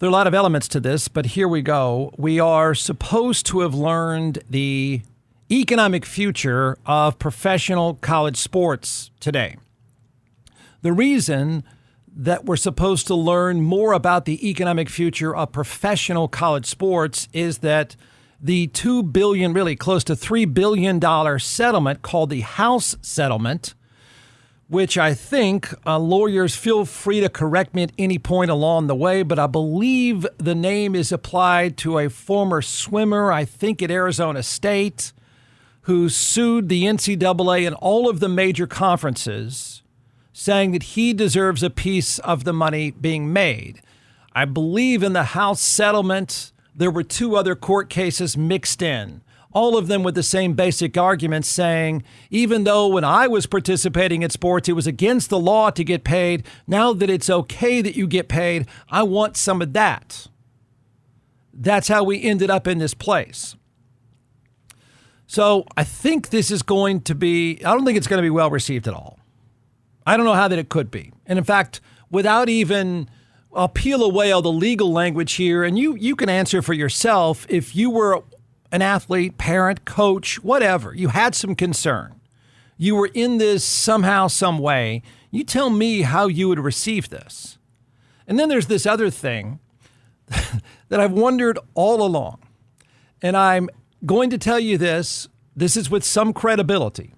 There are a lot of elements to this, but here we go. We are supposed to have learned the economic future of professional college sports today. The reason that we're supposed to learn more about the economic future of professional college sports is that the $2 billion, really close to $3 billion settlement called the House settlement, which I think lawyers feel free to correct me at any point along the way, but I believe the name is applied to a former swimmer, I think at Arizona State, who sued the NCAA and all of the major conferences, saying that he deserves a piece of the money being made. I believe in the House settlement, there were two other court cases mixed in, all of them with the same basic arguments saying, even though when I was participating in sports, it was against the law to get paid, now that it's okay that you get paid, I want some of that. That's how we ended up in this place. So I think this is going to be, I don't think it's going to be well received at all. I don't know how that it could be. And in fact, without even, I'll peel away all the legal language here, and you can answer for yourself if you were an athlete, parent, coach, whatever, you had some concern. You were in this somehow, some way. You tell me how you would receive this. And then there's this other thing that I've wondered all along. And I'm going to tell you this is with some credibility,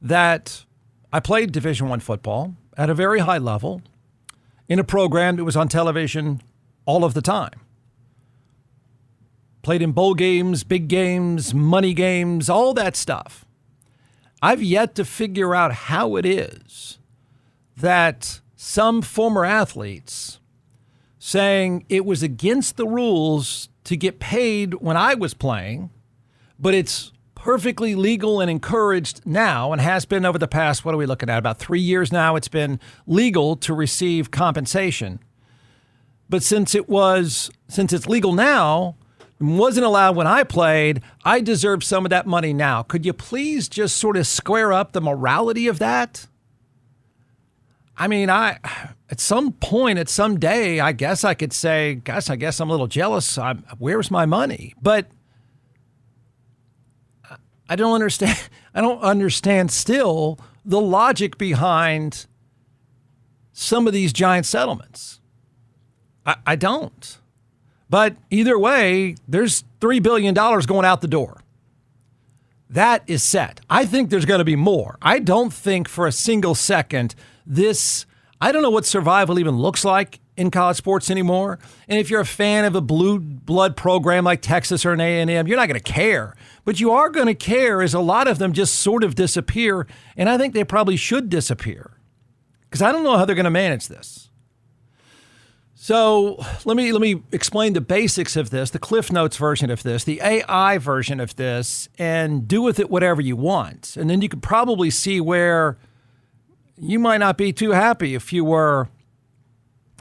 that I played Division I football at a very high level in a program that was on television all of the time. Played in bowl games, big games, money games, all that stuff. I've yet to figure out how it is that some former athletes saying it was against the rules to get paid when I was playing, but it's perfectly legal and encouraged now and has been over the past, what are we looking at, about 3 years now, it's been legal to receive compensation. But since it's legal now, wasn't allowed when I played, I deserve some of that money now. Could you please just sort of square up the morality of that? I mean, at some point, at some day, I guess I could say, gosh, I guess I'm a little jealous. Where's my money? But I don't understand. I don't understand still the logic behind some of these giant settlements. I don't. But either way, there's $3 billion going out the door. That is set. I think there's going to be more. I don't think for a single second I don't know what survival even looks like in college sports anymore. And if you're a fan of a blue blood program like Texas or an A&M, you're not going to care. But you are going to care as a lot of them just sort of disappear. And I think they probably should disappear because I don't know how they're going to manage this. So let me explain the basics of this, the Cliff Notes version of this, the AI version of this, and do with it whatever you want. And then you could probably see where you might not be too happy if you were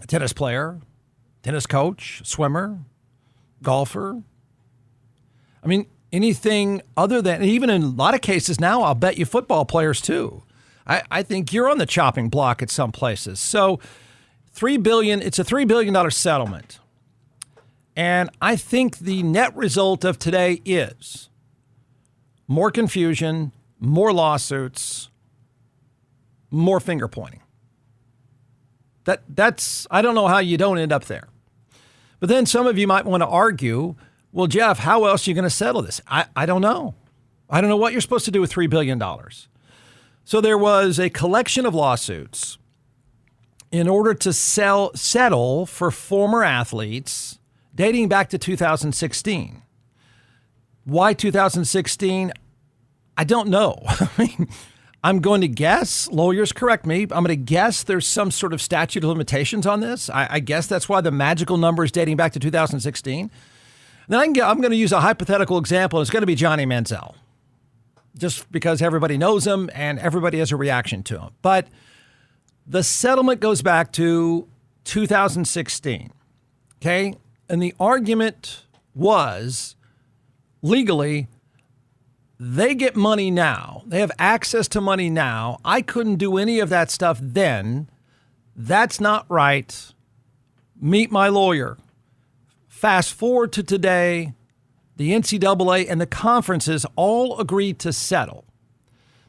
a tennis player, tennis coach, swimmer, golfer. I mean, anything other than, even in a lot of cases now, I'll bet you football players too. I think you're on the chopping block at some places. So $3 billion, it's a $3 billion settlement. And I think the net result of today is more confusion, more lawsuits, more finger pointing. That's I don't know how you don't end up there. But then some of you might want to argue, well, Jeff, how else are you going to settle this? I don't know. I don't know what you're supposed to do with $3 billion. So there was a collection of lawsuits in order to settle for former athletes dating back to 2016. Why 2016? I don't know. I mean, I'm going to guess, lawyers correct me, I'm going to guess there's some sort of statute of limitations on this. I guess that's why the magical number is dating back to 2016. Then I'm going to use a hypothetical example. It's going to be Johnny Manziel, just because everybody knows him and everybody has a reaction to him. But the settlement goes back to 2016, okay? And the argument was, legally, they get money now. They have access to money now. I couldn't do any of that stuff then. That's not right. Meet my lawyer. Fast forward to today, the NCAA and the conferences all agreed to settle.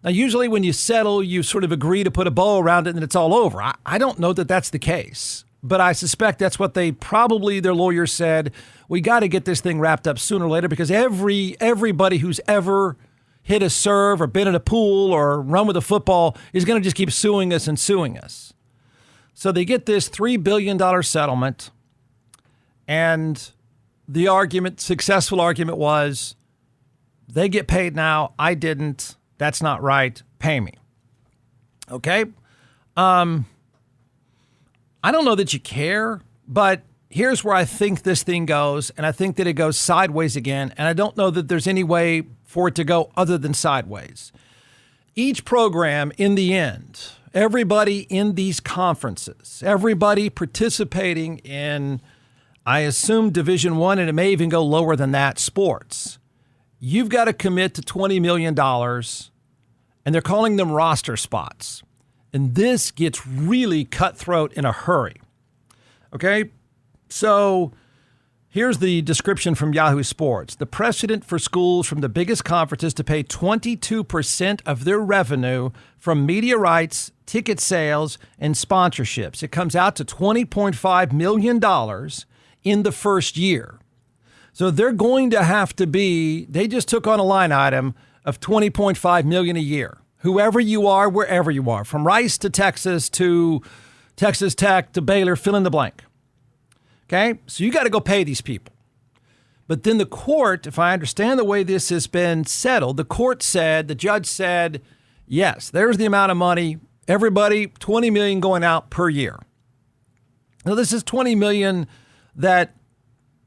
Now, usually when you settle, you sort of agree to put a bow around it and it's all over. I don't know that that's the case, but I suspect that's what their lawyers said. We got to get this thing wrapped up sooner or later because everybody who's ever hit a serve or been in a pool or run with a football is going to just keep suing us and suing us. So they get this $3 billion settlement, and the successful argument was, they get paid now, I didn't. That's not right. Pay me. Okay? I don't know that you care, but here's where I think this thing goes, and I think that it goes sideways again, and I don't know that there's any way for it to go other than sideways. Each program, in the end, everybody in these conferences, everybody participating in, I assume, Division I, and it may even go lower than that, sports, you've got to commit to $20 million, and they're calling them roster spots. And this gets really cutthroat in a hurry. Okay? So here's the description from Yahoo Sports. The precedent for schools from the biggest conferences to pay 22% of their revenue from media rights, ticket sales, and sponsorships. It comes out to $20.5 million in the first year. So they're going to have to they just took on a line item of $20.5 million a year. Whoever you are, wherever you are, from Rice to Texas Tech to Baylor, fill in the blank. Okay? So you got to go pay these people. But then the court, if I understand the way this has been settled, the judge said, yes, there's the amount of money. Everybody, $20 million going out per year. Now, this is $20 million that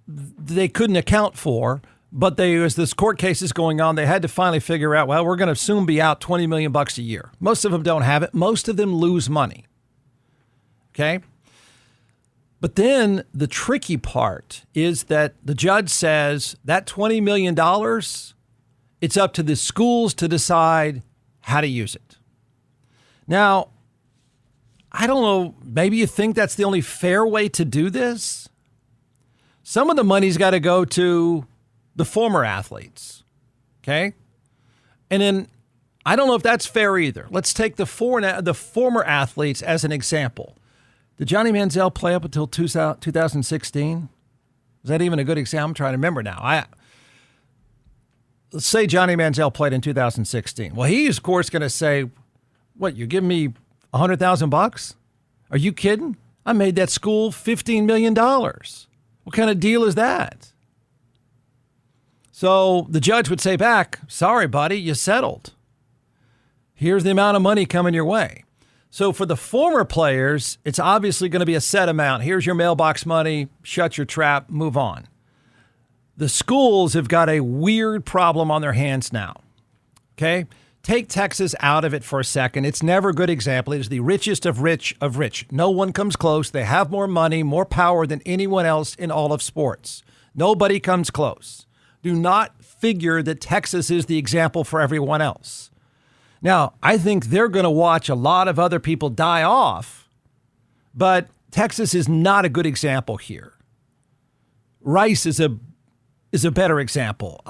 they couldn't account for, but as this court case is going on, they had to finally figure out, well, we're going to soon be out $20 million a year. Most of them don't have it. Most of them lose money. Okay? But then the tricky part is that the judge says that $20 million, it's up to the schools to decide how to use it. Now, I don't know, maybe you think that's the only fair way to do this? Some of the money's got to go to the former athletes, okay? And then I don't know if that's fair either. Let's take the former athletes as an example. Did Johnny Manziel play up until 2016? Is that even a good example? I'm trying to remember now. Let's say Johnny Manziel played in 2016. Well, he's, of course, going to say, what, you give me $100,000? Are you kidding? I made that school $15 million. What kind of deal is that? So the judge would say back, sorry, buddy, you settled. Here's the amount of money coming your way. So for the former players, it's obviously going to be a set amount. Here's your mailbox money, shut your trap, move on. The schools have got a weird problem on their hands now. Okay? Take Texas out of it for a second. It's never a good example. It is the richest of rich of rich. No one comes close. They have more money, more power than anyone else in all of sports. Nobody comes close. Do not figure that Texas is the example for everyone else. Now, I think they're going to watch a lot of other people die off, but Texas is not a good example here. Rice is a better example.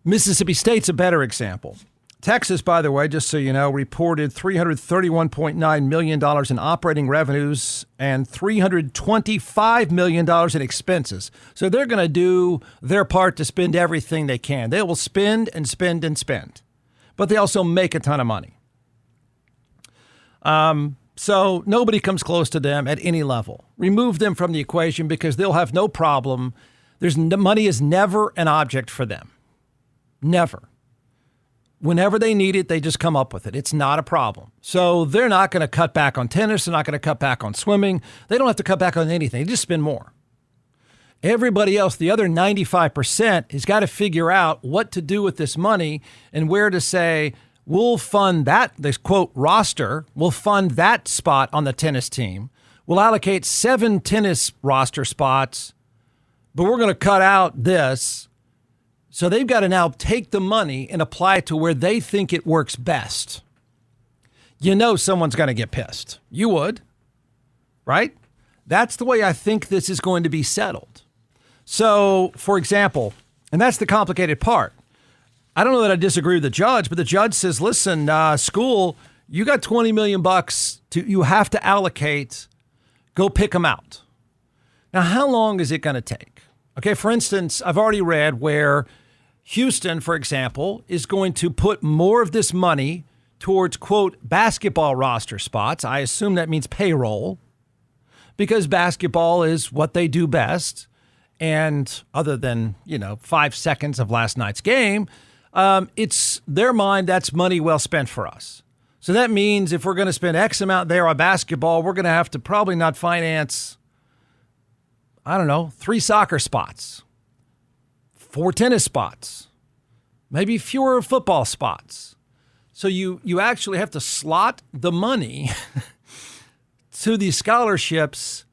Mississippi State's a better example. Texas, by the way, just so you know, reported $331.9 million in operating revenues and $325 million in expenses. So they're going to do their part to spend everything they can. They will spend and spend and spend. But they also make a ton of money. So nobody comes close to them at any level. Remove them from the equation because they'll have no problem. Money is never an object for them. Never. Whenever they need it, they just come up with it. It's not a problem. So they're not going to cut back on tennis. They're not going to cut back on swimming. They don't have to cut back on anything. They just spend more. Everybody else, the other 95%, has got to figure out what to do with this money and where to say, we'll fund that, this quote, roster. We'll fund that spot on the tennis team. We'll allocate 7 tennis roster spots, but we're going to cut out this. So they've got to now take the money and apply it to where they think it works best. You know someone's going to get pissed. You would, right? That's the way I think this is going to be settled. So, for example, and that's the complicated part. I don't know that I disagree with the judge, but the judge says, listen, school, you got $20 million you have to allocate. Go pick them out. Now, how long is it going to take? Okay, for instance, I've already read where Houston, for example, is going to put more of this money towards, quote, basketball roster spots. I assume that means payroll, because basketball is what they do best. And other than, 5 seconds of last night's game, it's their mind, that's money well spent for us. So that means if we're going to spend X amount there on basketball, we're going to have to probably not finance, 3 soccer spots, 4 tennis spots, maybe fewer football spots. So you actually have to slot the money to these scholarships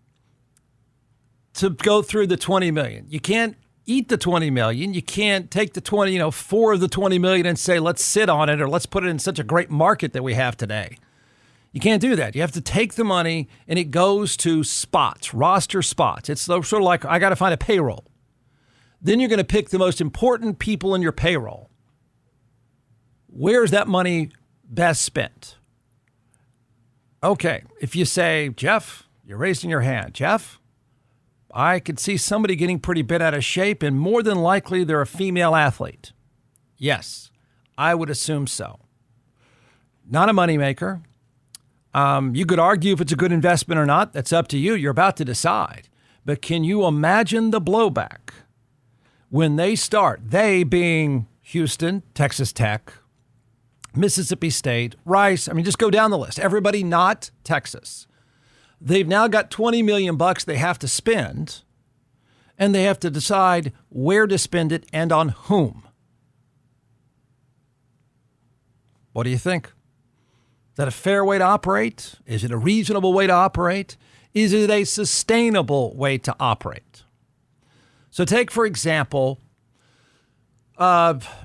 to go through the 20 million. You can't eat the 20 million. You can't take the 4 of the 20 million and say, let's sit on it or let's put it in such a great market that we have today. You can't do that. You have to take the money and it goes to spots, roster spots. It's sort of like I got to find a payroll. Then you're going to pick the most important people in your payroll. Where's that money best spent? Okay, if you say, Jeff, you're raising your hand. Jeff, I could see somebody getting pretty bent out of shape, and more than likely they're a female athlete. Yes, I would assume so. Not a moneymaker. You could argue if it's a good investment or not. That's up to you. You're about to decide. But can you imagine the blowback when they start, they being Houston, Texas Tech, Mississippi State, Rice, just go down the list. Everybody not Texas. They've now got $20 million they have to spend, and they have to decide where to spend it and on whom. What do you think? Is that a fair way to operate? Is it a reasonable way to operate? Is it a sustainable way to operate? So take, for example,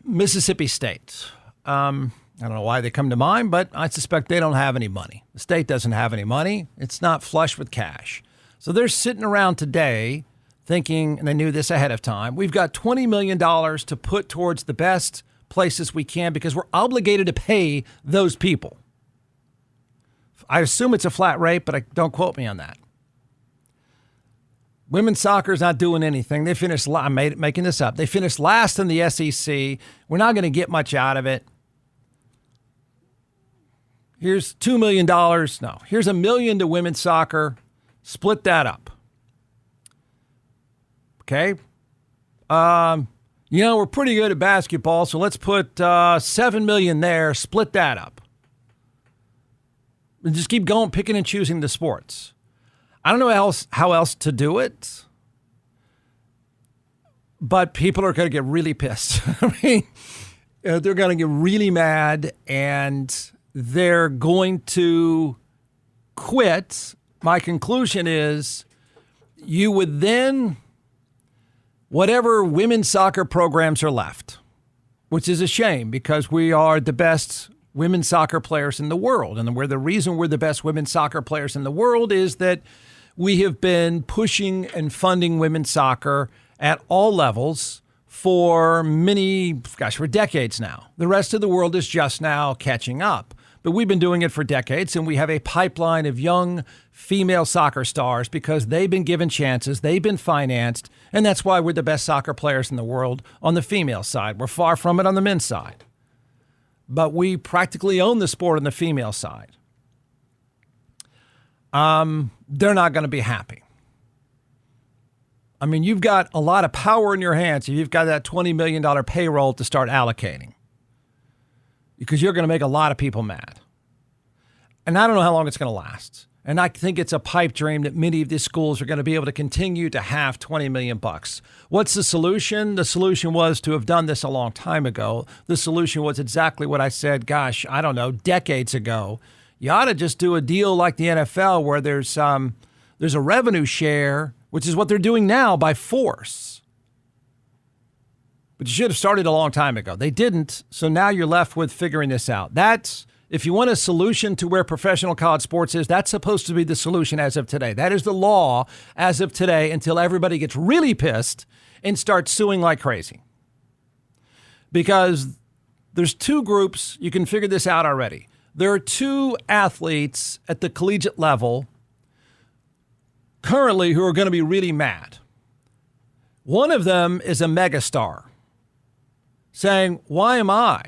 Mississippi State. I don't know why they come to mind, but I suspect they don't have any money. The state doesn't have any money. It's not flush with cash. So they're sitting around today thinking, and they knew this ahead of time, we've got $20 million to put towards the best places we can because we're obligated to pay those people. I assume it's a flat rate, but don't quote me on that. Women's soccer is not doing anything. They finished, I'm making this up. They finished last in the SEC. We're not going to get much out of it. Here's $2 million. No, here's $1 million to women's soccer. Split that up. Okay. We're pretty good at basketball, so let's put $7 million there. Split that up. And just keep going, picking and choosing the sports. I don't know how else to do it, but people are going to get really pissed. They're going to get really mad, and they're going to quit. My conclusion is you would then, whatever women's soccer programs are left, which is a shame because we are the best women's soccer players in the world. And the reason we're the best women's soccer players in the world is that we have been pushing and funding women's soccer at all levels for for decades now. The rest of the world is just now catching up. But we've been doing it for decades, and we have a pipeline of young female soccer stars because they've been given chances, they've been financed, and that's why we're the best soccer players in the world on the female side. We're far from it on the men's side. But we practically own the sport on the female side. They're not going to be happy. You've got a lot of power in your hands if you've got that $20 million payroll to start allocating. Because you're going to make a lot of people mad. And I don't know how long it's going to last. And I think it's a pipe dream that many of these schools are going to be able to continue to have $20 million. What's the solution? The solution was to have done this a long time ago. The solution was exactly what I said, decades ago. You ought to just do a deal like the NFL where there's a revenue share, which is what they're doing now by force. But you should have started a long time ago. They didn't, so now you're left with figuring this out. That's If you want a solution to where professional college sports is, that's supposed to be the solution as of today. That is the law as of today until everybody gets really pissed and starts suing like crazy. Because there's two groups, you can figure this out already. There are two athletes at the collegiate level currently who are going to be really mad. One of them is a megastar saying, why am I?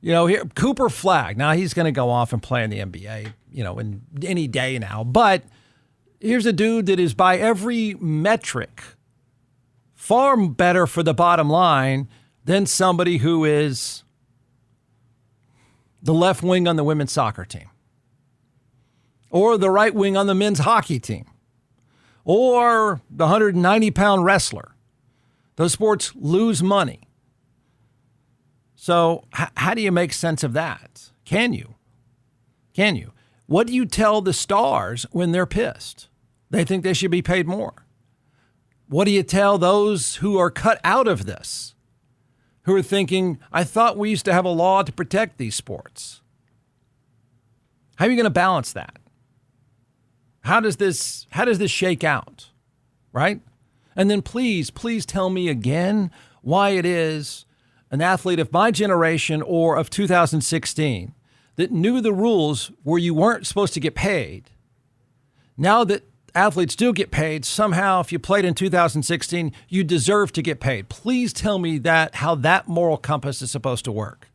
Here, Cooper Flagg. Now he's going to go off and play in the NBA, in any day now. But here's a dude that is by every metric far better for the bottom line than somebody who is the left wing on the women's soccer team, or the right wing on the men's hockey team, or the 190-pound wrestler. Those sports lose money. So how do you make sense of that? Can you? What do you tell the stars when they're pissed? They think they should be paid more. What do you tell those who are cut out of this, who are thinking, I thought we used to have a law to protect these sports? How are you going to balance that? How does this shake out, right? And then please tell me again why it is an athlete of my generation or of 2016 that knew the rules where you weren't supposed to get paid. Now that athletes do get paid, somehow if you played in 2016, you deserve to get paid. Please tell me how that moral compass is supposed to work.